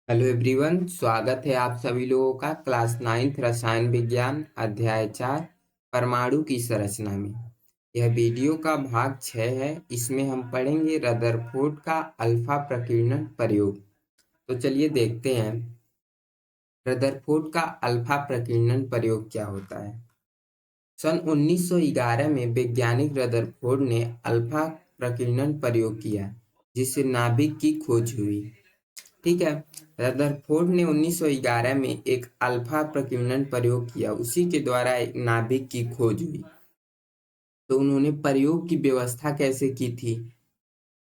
Hello everyone, स्वागत है आप सभी लोगों का क्लास 9th रसायन विज्ञान अध्याय 4 परमाणु की संरचना में। यह वीडियो का भाग 6 है। इसमें हम पढ़ेंगे रदरफोर्ड का अल्फा प्रकीर्णन प्रयोग। तो चलिए देखते हैं रदरफोर्ड का अल्फा प्रकीर्णन प्रयोग क्या होता है। सन 1911 में वैज्ञानिक रदरफोर्ड ने अल्फा प्रकीर्णन प्रयोग किया, जिससे नाभिक की खोज हुई। ठीक है। रदरफोर्ड ने 1911 में एक अल्फा प्रकीर्णन प्रयोग किया, उसी के द्वारा एक नाभिक की खोज हुई। तो उन्होंने प्रयोग की व्यवस्था कैसे की थी?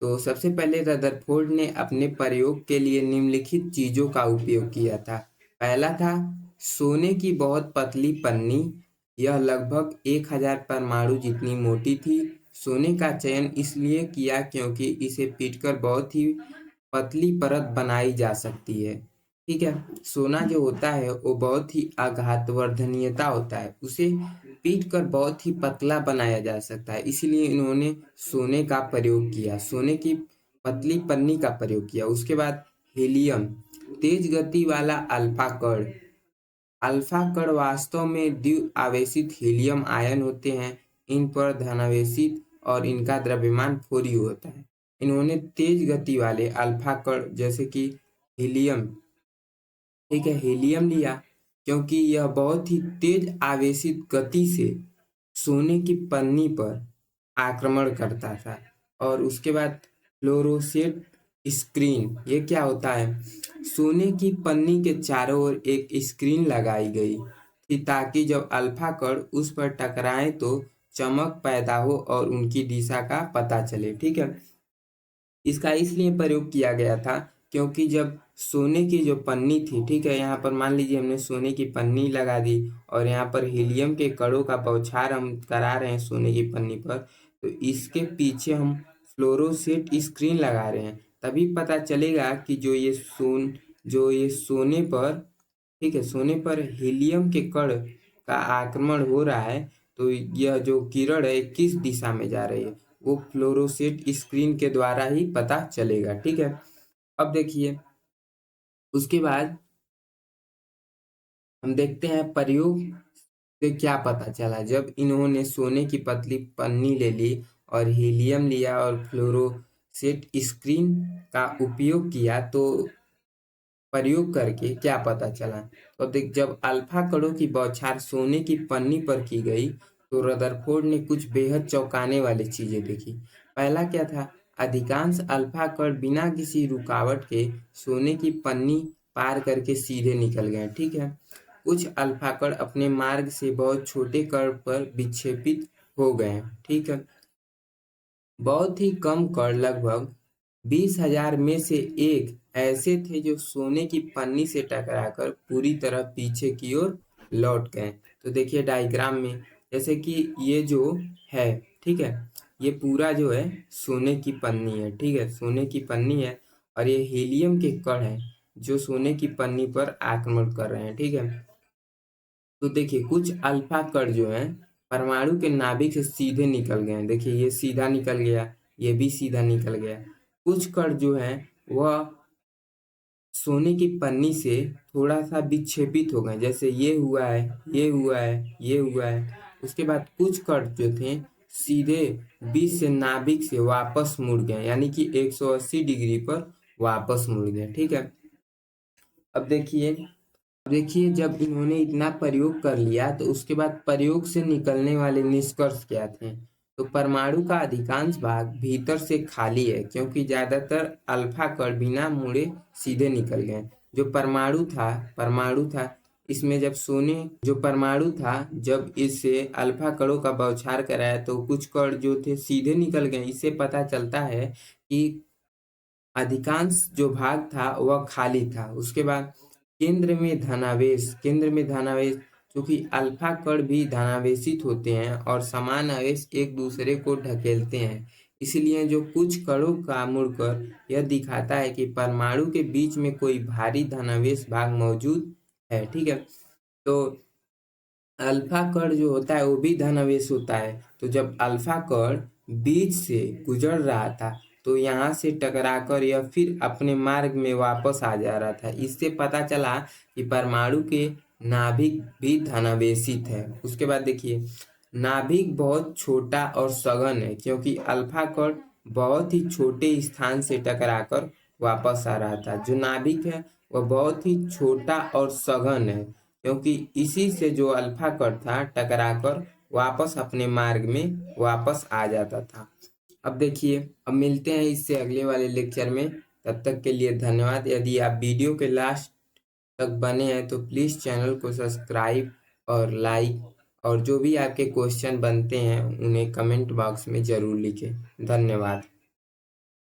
तो सबसे पहले रदरफोर्ड ने अपने प्रयोग के लिए निम्नलिखित चीजों का उपयोग किया था। पहला था सोने की बहुत पतली पन्नी। यह लगभग 1000 परमाणु जितनी मोटी थी। सोने का चयन इसलिए किया क्योंकि इसे पीटकर बहुत ही पतली परत बनाई जा सकती है। ठीक है। सोना जो होता है वो बहुत ही आघातवर्धनीयता होता है, उसे पीट कर बहुत ही पतला बनाया जा सकता है। इसलिए इन्होंने सोने का प्रयोग किया, सोने की पतली पन्नी का प्रयोग किया। उसके बाद हीलियम, तेज गति वाला अल्फा कण। अल्फा कण वास्तव में द्वि आवेशित हीलियम आयन होते हैं। इन पर धनावेशित और इनका द्रव्यमान 4u होता है। इन्होंने तेज गति वाले अल्फा कण जैसे कि हीलियम, ठीक है, हीलियम लिया क्योंकि यह बहुत ही तेज आवेशित गति से सोने की पन्नी पर आक्रमण करता था। और उसके बाद फ्लोरोसेंट स्क्रीन, ये क्या होता है? सोने की पन्नी के चारों ओर एक स्क्रीन लगाई गई थी ताकि जब अल्फा कण उस पर टकराए तो चमक पैदा हो और उनकी दिशा का पता चले। ठीक है। इसका इसलिए प्रयोग किया गया था क्योंकि जब सोने की जो पन्नी थी, ठीक है, यहाँ पर मान लीजिए हमने सोने की पन्नी लगा दी और यहाँ पर हीलियम के कणों का बौछार हम करा रहे हैं सोने की पन्नी पर, तो इसके पीछे हम फ्लोरोसेंट स्क्रीन लगा रहे हैं। तभी पता चलेगा कि जो ये सोने पर, ठीक है, सोने पर हीलियम के कण का आक्रमण हो रहा है, तो यह जो किरण है किस दिशा में जा रही है वो फ्लोरोसेंट स्क्रीन के द्वारा ही पता चलेगा। ठीक है। अब देखिए उसके बाद हम देखते हैं प्रयोग से क्या पता चला। जब इन्होंने सोने की पतली पन्नी ले ली और हीलियम लिया और फ्लोरोसेंट स्क्रीन का उपयोग किया, तो प्रयोग करके क्या पता चला। तो देख, जब अल्फा कणों की बौछार सोने की पन्नी पर की गई तो रदरफोर्ड ने कुछ बेहद चौंकाने वाली चीजें देखी। पहला क्या था? अधिकांश अल्फा कण बिना किसी रुकावट के सोने की पन्नी पार करके सीधे निकल गए। ठीक है। कुछ अल्फा कण अपने मार्ग से बहुत छोटे कण पर विक्षेपित हो गए। ठीक है। बहुत ही कम कण, लगभग 20,000 में से एक ऐसे थे जो सोने की पन्नी से टकराकर पूरी तरह पीछे की ओर लौट गए। तो देखिए डायग्राम में, जैसे कि ये जो है, ठीक है, ये पूरा जो है सोने की पन्नी है। ठीक है, सोने की पन्नी है और ये हीलियम के कण है जो सोने की पन्नी पर आक्रमण कर रहे हैं। ठीक है। तो देखिए कुछ अल्फा कण जो है परमाणु के नाभिक से सीधे निकल गए हैं। देखिए ये सीधा निकल गया, ये भी सीधा निकल गया। कुछ कण जो है वह सोने की पन्नी से थोड़ा सा विक्षेपित हो गए, जैसे ये हुआ है, ये हुआ है, ये हुआ है। उसके बाद कुछ कण जो थे सीधे बीच से नाभिक से वापस मुड़ गए, यानी कि 180 डिग्री पर वापस मुड़ गए। ठीक है। अब देखिए जब इन्होंने इतना प्रयोग कर लिया तो उसके बाद प्रयोग से निकलने वाले निष्कर्ष क्या थे? तो परमाणु का अधिकांश भाग भीतर से खाली है क्योंकि ज्यादातर अल्फा कण बिना मुड़े सीधे निकल गए। जो परमाणु था इसमें जब सोने जो परमाणु था, जब इससे अल्फा कणों का बौछार कराया तो कुछ कण जो थे सीधे निकल गए। इससे पता चलता है कि अधिकांश जो भाग था वह खाली था। उसके बाद केंद्र में धनावेश, क्योंकि अल्फा कण भी धनावेशित होते हैं और समान आवेश एक दूसरे को ढकेलते हैं। इसलिए जो कुछ कणों का मुड़कर यह दिखाता है कि परमाणु के बीच में कोई भारी धनावेश भाग मौजूद है। ठीक है। तो अल्फा कण जो होता है वो भी धनावेश होता है। तो जब अल्फा कण बीच से गुजर रहा था तो यहाँ से टकराकर यह फिर अपने मार्ग में वापस आ जा रहा था। इससे पता चला कि परमाणु के नाभिक भी धनावेशित है। उसके बाद देखिए, नाभिक बहुत छोटा और सघन है क्योंकि अल्फा कण बहुत ही छोटे स्थान से टकराकर वापस आ रहा था। जो नाभिक है वह बहुत ही छोटा और सघन है क्योंकि इसी से जो अल्फा कण था टकराकर वापस अपने मार्ग में वापस आ जाता था। अब देखिए, अब मिलते हैं इससे अगले वाले लेक्चर में। तब तक के लिए धन्यवाद। यदि आप वीडियो के लास्ट तक बने हैं तो प्लीज़ चैनल को सब्सक्राइब और लाइक, और जो भी आपके क्वेश्चन बनते हैं उन्हें कमेंट बॉक्स में ज़रूर लिखें। धन्यवाद।